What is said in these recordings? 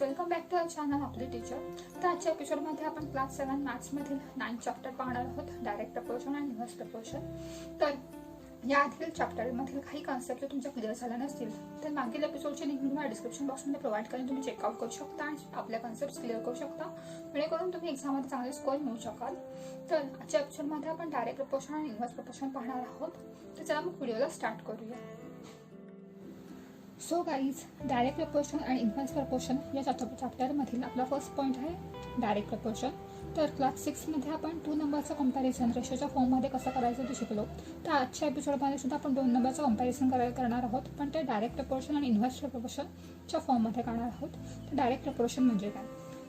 Welcome back to our channel आपले teacher. तर आजच्या एपिसोडमध्ये आपण क्लास 7 मॅथ्समधील 9 चॅप्टर पाहणार आहोत, डायरेक्ट प्रपोर्शन आणि इन्व्हर्स प्रपोर्शन. तर या आधील चॅप्टरमधील काही कॉन्सेप्ट तुमच्या क्लिअर झाल्या नसतील तर मागील एपिसोडची लिंक तुम्हाला डिस्क्रिप्शन बॉक्समध्ये प्रोव्हाइड करून तुम्ही चेकआउट करू शकता आणि आपल्या कॉन्सेप्ट क्लिअर करू शकता, जेणेकरून तुम्ही एक्झाममध्ये चांगले स्कोर मिळवू शकाल. तर आजच्या एपिसोडमध्ये आपण डायरेक्ट प्रपोर्शन आणि इन्व्हर्स प्रपोर्शन पाहणार आहोत. तर चला मग व्हिडिओला स्टार्ट करूया. सो गाईज, डायरेक्ट प्रपोर्शन आणि इन्व्हर्स प्रपोर्शन या चॅप्टरमधील आपला फर्स्ट पॉईंट आहे डायरेक्ट प्रपोर्शन. तर क्लास 6मध्ये आपण 2 नंबरचं कंपॅरिझन रेशोच्या फॉर्ममध्ये कसं करायचं ते शिकलो. तर आजच्या एपिसोडमध्ये सुद्धा आपण 2 नंबरचं कंपॅरिझन करणार आहोत, पण ते डायरेक्ट प्रपोर्शन आणि इन्व्हर्स प्रपोर्शनच्या फॉर्ममध्ये करणार आहोत. तर डायरेक्ट प्रपोर्शन म्हणजे काय,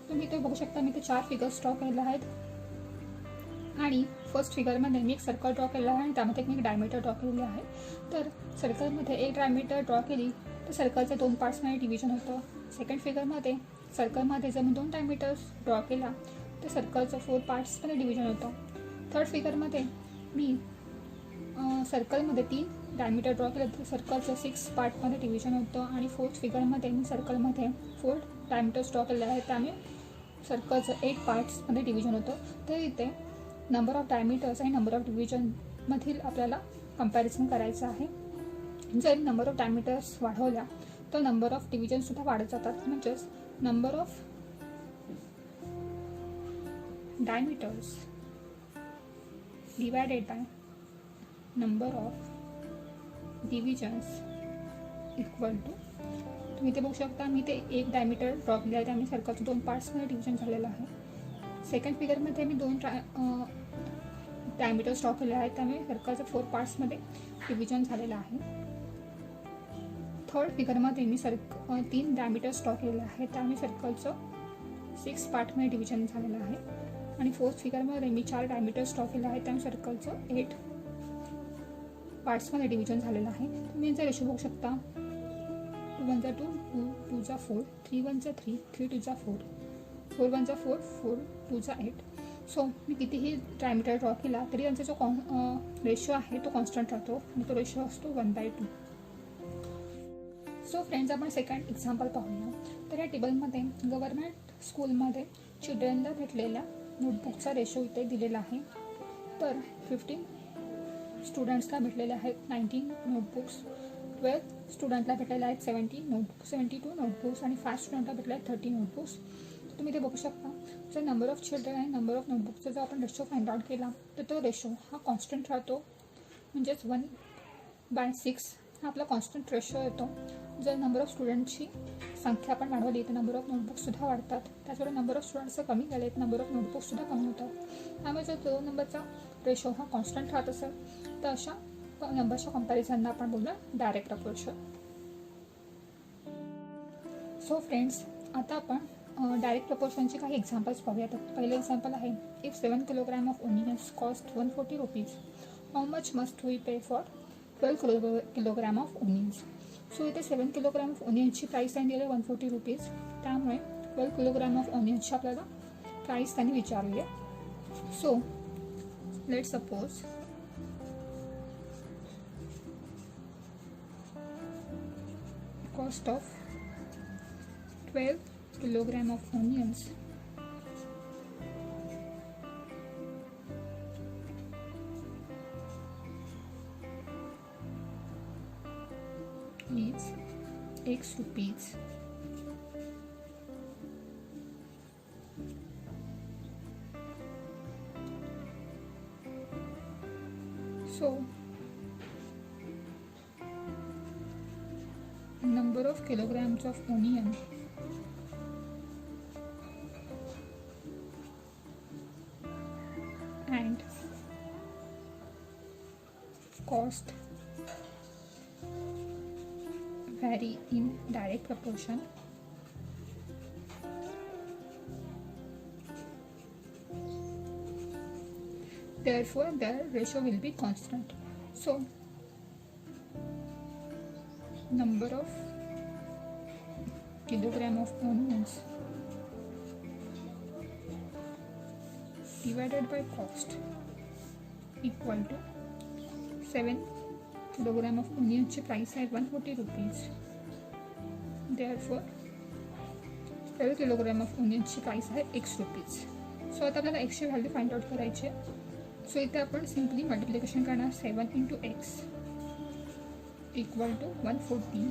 तुम्ही ते बघू शकता. मी ते 4 फिगर्स ड्रॉ केले आहेत आणि फर्स्ट फिगरमध्ये मी एक सर्कल ड्रॉ केला आहे आणि त्यामध्ये मी एक डायमीटर ड्रॉ केलेली आहे. तर सर्कलमध्ये एक डायमीटर ड्रॉ केली तर सर्कलचे 2 पार्ट्समध्ये डिव्हिजन होतं. सेकंड फिगरमध्ये सर्कलमध्ये जर मी 2 डायमीटर्स ड्रॉ केला तर सर्कलचं 4 पार्ट्समध्ये डिव्हिजन होतं. थर्ड फिगरमध्ये मी सर्कलमध्ये 3 डायमीटर ड्रॉ केलं तर सर्कलचं 6 पार्टमध्ये डिव्हिजन होतं. आणि फोर्थ फिगरमध्ये मी सर्कलमध्ये 4 डायमीटर्स ड्रॉ केले आहेत, त्यामुळे सर्कलचं 8 पार्ट्समध्ये डिव्हिजन होतं. तर इथे नंबर ऑफ डायमीटर्स आणि नंबर ऑफ डिव्हिजनमधील आपल्याला कंपॅरिझन करायचं आहे. जर नंबर ऑफ डायमीटर्स वाढवल्या तर नंबर ऑफ डिव्हिजनसुद्धा वाढत जातात. म्हणजेच number of diameters divided by number of divisions equal to, तुम्ही ते बघू शकता. मी ते 1 डायमीटर ड्रॉ केले आहे, त्यामुळे सर्कलचं 2 पार्ट्समध्ये डिव्हिजन झालेलं आहे. सेकंड फिगरमध्ये मी 2 डायमीटर्स ड्रॉ केले आहेत, त्यामुळे सर्कलचं 4 पार्ट्समध्ये डिव्हिजन झालेलं आहे. थर्ड फिगरमध्ये मी 3 डायमीटर्स ड्रॉ केलेले आहे, त्यामुळे सर्कलचं 6 पार्टमध्ये डिव्हिजन झालेलं आहे. आणि फोर्थ फिगरमध्ये मी 4 डायमीटर्स ड्रॉ केले आहेत, त्यामुळे सर्कलचं 8 पार्ट्समध्ये डिव्हिजन झालेलं आहे. तुम्ही यांचा रेशो बघू शकता. 2 1 2, 2 2 4, 3 1 3, 3 2 4, 4 1 4, 4 2 8. सो मी कितीही डायमीटर ड्रॉ केला तरी यांचा जो रेशो आहे तो कॉन्स्टंट राहतो आणि तो रेशो असतो 1/2. सो फ्रेंड्स, आपण सेकंड एक्झाम्पल पाहूया. तर या टेबलमध्ये गव्हर्नमेंट स्कूलमध्ये चिल्ड्रनला भेटलेल्या नोटबुकचा रेशो इथे दिलेला आहे. तर 15 स्टुडंट्सला भेटलेले आहेत 19 नोटबुक्स, 12 स्टुडंटला भेटलेले आहेत 72 नोटबुक्स आणि 5 स्टुडंटला भेटले आहेत 30 नोटबुक्स. तुम्ही ते बघू शकता. जर नंबर ऑफ चिल्ड्रन आणि नंबर ऑफ नोटबुक्सचा जर आपण रेशो फाइंड आउट केला तर तो रेशो हा कॉन्स्टंट राहतो. म्हणजेच 1/6 हा आपला कॉन्स्टंट रेशो येतो. जर नंबर ऑफ स्टुडंटची संख्या आपण वाढवली तर नंबर ऑफ नोटबुक्ससुद्धा वाढतात. त्याचबरोबर नंबर ऑफ स्टुडंट्स कमी झाले तर नंबर ऑफ नोटबुक्ससुद्धा कमी होतात. त्यामुळे जर 2 नंबरचा रेशो हा कॉन्स्टंट राहत असेल तर अशा नंबरच्या कंपॅरिझनला आपण बोलूया डायरेक्ट प्रपोर्शन. सो फ्रेंड्स, आता आपण डायरेक्ट प्रपोर्शनचे काही एक्झाम्पल्स पाहूया. तर पहिलं एक्झाम्पल आहे, if 7 kilogram of onions cost 140 rupees, how much must we pay for 12 kilogram of onions. So इथे 7 किलोग्रॅम ऑफ ओनियन्सची प्राईस त्यांनी दिली 140 रुपीज, त्यामुळे 12 किलोग्रॅम ऑफ ओनियन्सची आपल्याला प्राईस त्यांनी विचारली आहे. So let suppose cost of 12 kilogram of onions is X rupees. So number of kilograms of onion and cost vary in direct proportion. Therefore, their ratio will be constant. So, number of kilogram of onions divided by cost equal to 7 kilogram of onions ची price आहे 140 rupees. Therefore 12 kilogram of ओनियनची price आहे ₹X. So आता आपल्याला एक्सची value find out करायची आहे. So इथे आपण सिम्पली मल्टिप्लिकेशन करणार 7 × x इक्वल टू 140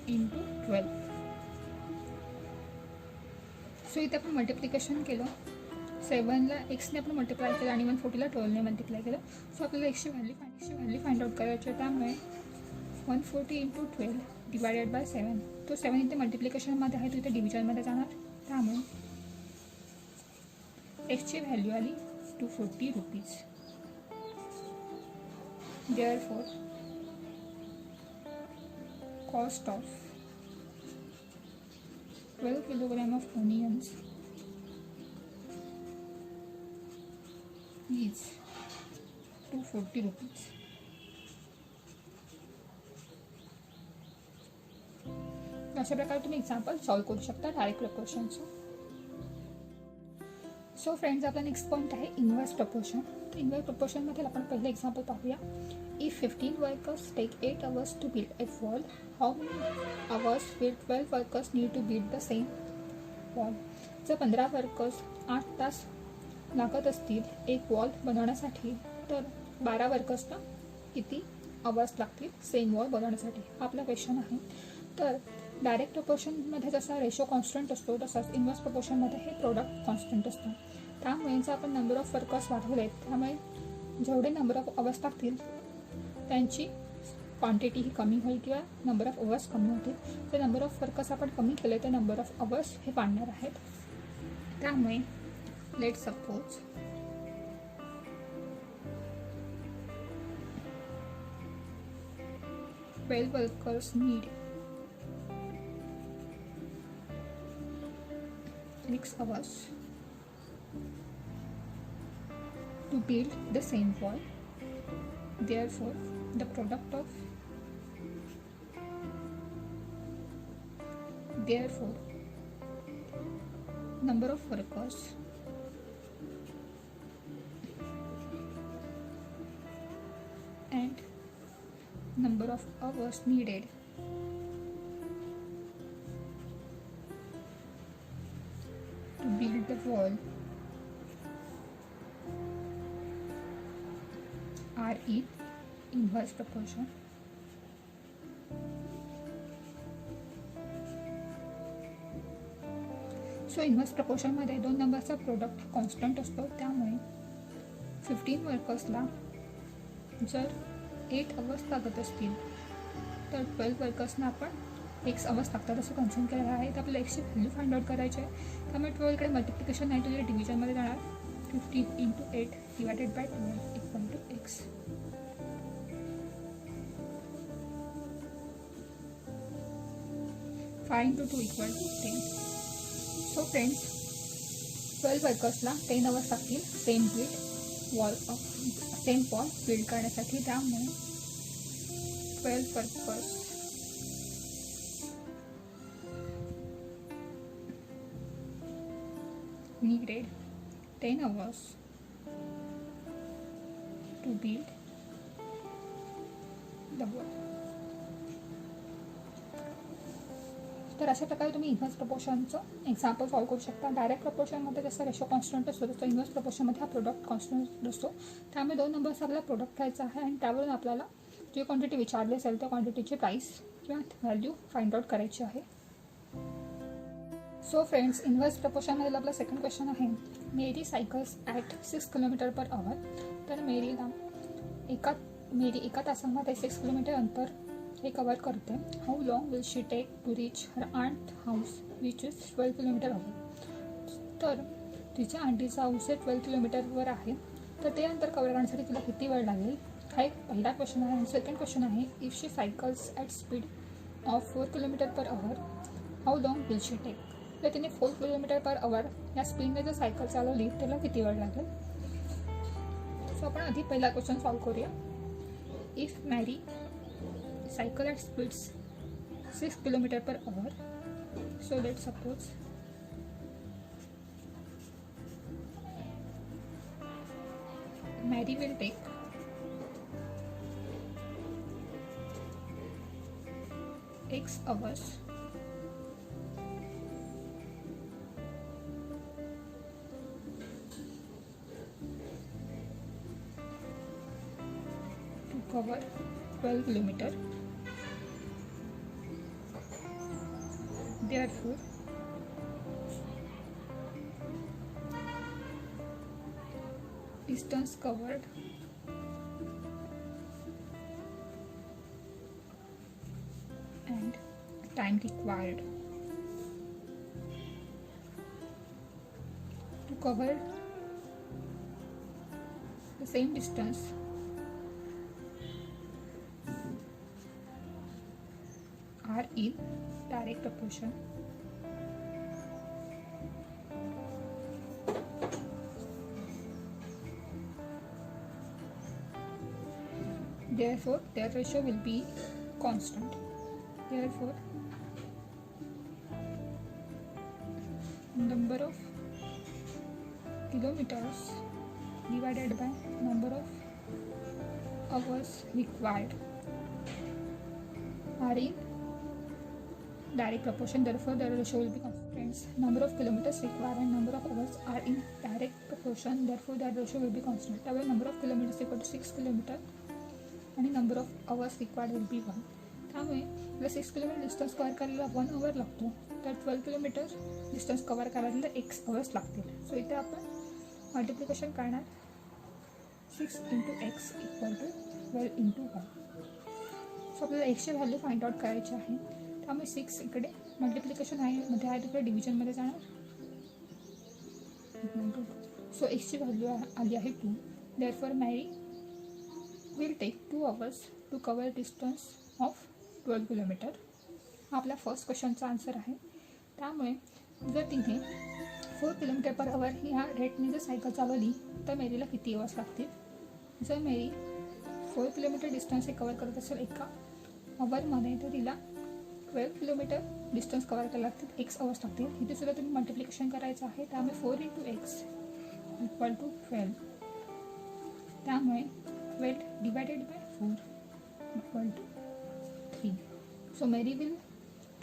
× 12. सो इथे आपण मल्टिप्लिकेशन केलं, 7ला एक्सने आपण मल्टिप्लाय केलं आणि 140ला 12ने मल्टिप्लाय केलं. सो आपल्याला एक्सची व्हॅल्यू फाइंड आउट करायची आहे. त्यामुळे 140 × 12 डिवायडेड बाय 7. तो 7 इथे मल्टिप्लिकेशनमध्ये आहे, तो इथे डिव्हिजनमध्ये जाणार. त्यामुळे एक्सची व्हॅल्यू आली ₹240. Therefore, cost of 12 kilogram of onions is ₹240. अशा प्रकारे तुम्ही एक्झाम्पल सॉल्व करू शकता डायरेक्ट प्रपोर्शनचं. सो फ्रेंड्स, आपला नेक्स्ट पॉईंट आहे इन्व्हर्स प्रपोर्शन. तर इन्व्हर्स प्रपोर्शनमध्ये आपण पहिलं एक्झाम्पल पाहूया. If 15 workers take 8 hours to build a wall, how many hours will 12 workers need to build the same wall. जर 15 वर्कर्स 8 तास लागत असतील एक वॉल बनवण्यासाठी, तर 12 वर्कर्सला किती आवर्स लागतील सेम वॉल बनवण्यासाठी, हा आपला क्वेश्चन आहे. तर डायरेक्ट प्रपोर्शनमध्ये जसा रेशो कॉन्स्टंट असतो, तसाच इन्व्हर्स प्रपोर्शनमध्ये हे प्रोडक्ट कॉन्स्टंट असतं. त्यामुळे जर आपण नंबर ऑफ वर्कर्स वाढवलेत, त्यामुळे जेवढे नंबर ऑफ अवर्स लागतील त्यांची क्वांटिटी ही कमी होईल किंवा नंबर ऑफ अवर्स कमी होतील. जर नंबर ऑफ वर्कर्स आपण कमी केले तर नंबर ऑफ अवर्स हे वाढणार आहेत. त्यामुळे let suppose twelve workers need 6 hours to build the same wall. Therefore, the product of number of workers and number of hours needed to build the wall are in inverse proportion. So inverse प्रपोर्शनमध्ये दोन नंबरचा product constant असतो. त्यामुळे 15 वर्कर्सला जर 8 hours लागत असतील तर 12 वर्कर्सना आपण x hours लागतात असं कन्सिडर केलेलं आहे. तर आपल्याला एक्सची व्हॅल्यू फाइंड आउट करायची आहे. त्यामुळे 12कडे मल्टिप्लिकेशन नाही, तुझ्या डिव्हिजनमध्ये जाणार. 15 × 8 divided by 12 equal to x. Five × 2 equal to 10. So friends, 12 वर्कर्सला 10 hours लागतील सेम वॉल बिल्ड करण्यासाठी. त्यामुळे 12 workers needed 10 hours to build the wall. तर अशा प्रकारे तुम्ही इन्व्हर्स प्रपोर्शनचं एक्झाम्पल सॉल्व करू शकता. डायरेक्ट प्रपोर्शनमध्ये जसं रेशो कॉन्स्टंट असतो तसं इन्व्हर्स प्रपोर्शनमध्ये हा प्रोडक्ट कॉन्स्टंट असतो. त्यामुळे दोन नंबर्स आपल्याला प्रोडक्ट घ्यायचा आहे आणि त्यावरून आपल्याला जी क्वांटिटी विचारली असेल त्या क्वांटिटीची प्राईस किंवा व्हॅल्यू फाइंड आउट करायची आहे. सो फ्रेंड्स, इन्व्हर्स प्रपोर्शनमधील आपला सेकंड क्वेश्चन आहे. मेरी सायकल्स ॲट 6 km/h. तर मेरी एका तासामध्ये 6 किलोमीटर अंतर हे कवर करते. How long will she take to reach her aunt house which is 12 kilometre away. तर तिच्या आंटीचा हाऊस हे 12 किलोमीटरवर आहे, तर ते अंतर कवर करण्यासाठी तिला किती वेळ लागेल, हा एक पहिला क्वेश्चन आहे. सेकंड क्वेश्चन आहे, if she cycles at speed of 4 km/h how long will she take. तर तिने 4 km/h या स्पीडने जर सायकल चालवली त्याला किती वेळ लागेल. सो आपण आधी पहिला क्वेश्चन सॉल्व करूया. इफ मॅरी cycle at speeds 6 km/h. So let suppose Mary will take X hours cover 12 kilometer. Therefore, distance covered and time required to cover the same distance are in direct proportion. Therefore, their ratio will be constant. Therefore, number of kilometers divided by number of hours required are in direct proportion. Therefore, the ratio will be constant. Friends, number of kilometers required and number of hours are in direct proportion. Therefore, the ratio will be constant. Our number of kilometers equal to 6 kilometer आणि number of hours required will be 1. त्यामुळे आपला 6 kilometre distance cover करायला 1 आवर लागतो, तर 12 kilometre distance cover करायला x hours लागतील. So इथे आपण मल्टिप्लिकेशन करणार 6 × x इक्वल टू 12 × 1. सो आपल्याला एक्सची व्हॅल्यू फाइंड आउट करायची आहे. त्यामुळे 6 इकडे मल्टिप्लिकेशन आहे मध्ये आहे तिकडे डिव्हिजनमध्ये जाणार. सो एक्सची व्हॅल्यू आली आहे 2. देअरफॉर मॅरी will take 2 hours to cover distance of 12 kilometer. आपला फर्स्ट क्वेश्चनचा आन्सर आहे. त्यामुळे जर तिने 4 किलोमीटर पर आवर ह्या रेटने जर सायकल चालवली तर मेरीला किती आवर्स लागतील. जर मेरी 4 किलोमीटर डिस्टन्स हे कवर करत असेल एका आवरमध्ये तर तिला 12 किलोमीटर डिस्टन्स कवर करायला लागतील x आवर्स लागतील. इथे सुद्धा तुम्ही मल्टिप्लिकेशन करायचं आहे. त्यामुळे 4 × x इक्वल टू 12. त्यामुळे 12 divided by 4 equal to 3. So Mary will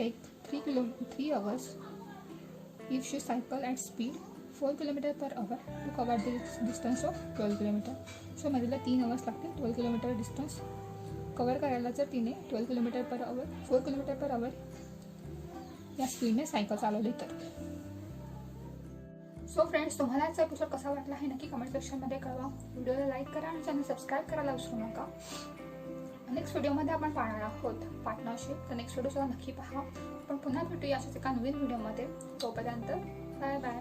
take 3 hours if she cycle at speed 4 km per hour to cover the distance of 12 km. So Maryला 3 hours लागतील 12 kilometre distance cover करायला. जर तिने 12 kilometre per hour 4 kilometre per hour या स्पीडने cycle चालवली तर. So friends, तुम्हाला आजचा एपिसोड कसा वाटला हे नक्की कमेंट सेक्शनमध्ये कळवा. व्हिडिओला लाईक करा आणि चॅनल सबस्क्राईब करायला विसरू नका. नेक्स्ट व्हिडिओमध्ये आपण पाहणार आहोत पार्टनरशिप. तर नेक्स्ट व्हिडिओ सुद्धा नक्की पहा. आपण पुन्हा भेटूया अशाच एका नवीन व्हिडिओमध्ये. तोपर्यंत बाय बाय.